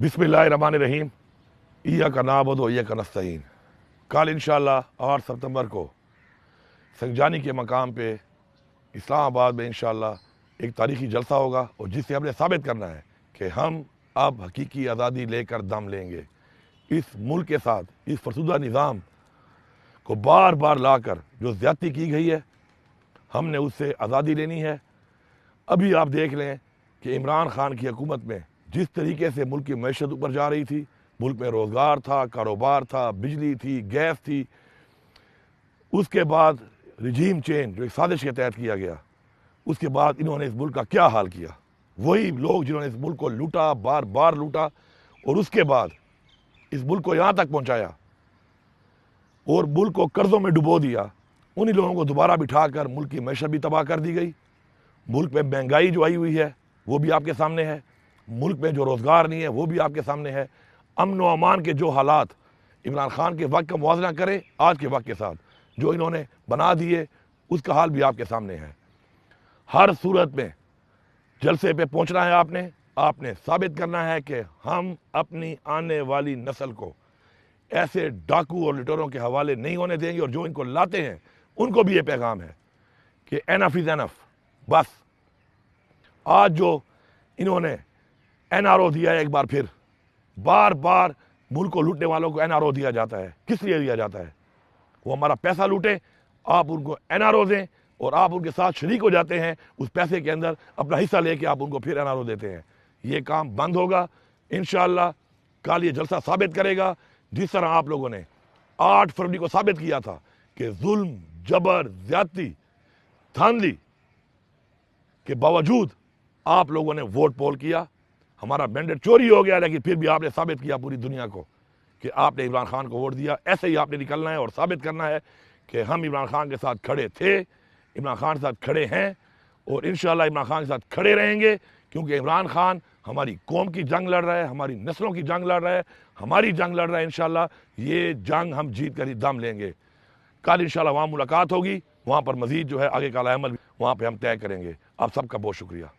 बिस्मिल्लाहिर्रहमानिर्रहीम। इय्याका नअबुदु व इय्याका नस्तईन। कल इंशाअल्लाह 8 सितंबर को संजानी के मकाम पे इस्लामाबाद में इंशाअल्लाह एक तारीखी जलसा होगा और जिससे हमने साबित करना है कि हम अब हकीकी आज़ादी लेकर दम लेंगे। इस मुल्क के साथ इस फरसुदा निज़ाम को बार बार लाकर जो ज़्यादती की गई है, हमने उससे आज़ादी लेनी है। अभी आप देख लें कि इमरान खान की हुकूमत में जिस तरीके से मुल्क की मैशत ऊपर जा रही थी, मुल्क में रोज़गार था, कारोबार था, बिजली थी, गैस थी, उसके बाद रिजीम चेंज जो एक साजिश के तहत किया गया, उसके बाद इन्होंने इस मुल्क का क्या हाल किया। वही लोग जिन्होंने इस मुल्क को लूटा, बार बार लूटा और उसके बाद इस मुल्क को यहाँ तक पहुँचाया और मुल्क को कर्ज़ों में डुबो दिया, उन्हीं लोगों को दोबारा बिठाकर मुल्क की मैशत भी तबाह कर दी गई। मुल्क में महंगाई जो आई हुई है वो भी आपके सामने है, मुल्क में जो रोज़गार नहीं है वो भी आपके सामने है। अमन व अमान के जो हालात इमरान खान के वक्त का मुआवजा करें आज के वक्त के साथ जो इन्होंने बना दिए, उसका हाल भी आपके सामने है। हर सूरत में जलसे पे पहुंचना है, आपने साबित करना है कि हम अपनी आने वाली नस्ल को ऐसे डाकू और लुटेरों के हवाले नहीं होने देंगे और जो इनको लाते हैं उनको भी ये पैगाम है कि एनफ इज एनफ। बस आज जो इन्होंने एनआरओ दिया है, एक बार फिर बार बार मुल्क को लूटने वालों को एनआरओ दिया जाता है। किस लिए दिया जाता है? वो हमारा पैसा लूटे, आप उनको एनआरओ दें और आप उनके साथ शरीक हो जाते हैं, उस पैसे के अंदर अपना हिस्सा लेके आप उनको फिर एनआरओ देते हैं। ये काम बंद होगा इंशाअल्लाह। कल ये जलसा साबित करेगा, जिस तरह आप लोगों ने 8 फरवरी को साबित किया था कि जुल्म, जबर, ज्यादती, धांधली के बावजूद आप लोगों ने वोट पोल किया। हमारा मैंडेट चोरी हो गया, लेकिन फिर भी आपने साबित किया पूरी दुनिया को कि आपने इमरान खान को वोट दिया। ऐसे ही आपने निकलना है और साबित करना है कि हम इमरान खान के साथ खड़े थे, इमरान खान के साथ खड़े हैं और इंशाअल्लाह इमरान खान के साथ खड़े रहेंगे, क्योंकि इमरान खान हमारी कौम की जंग लड़ रहा है, हमारी नस्लों की जंग लड़ रहा है, हमारी जंग लड़ रहा है। इंशाअल्लाह ये जंग हम जीत कर ही दम लेंगे। कल इंशाअल्लाह वहाँ मुलाकात होगी, वहाँ पर मजीद जो है आगे का अमल वहाँ पर हम तय करेंगे। आप सबका बहुत शुक्रिया।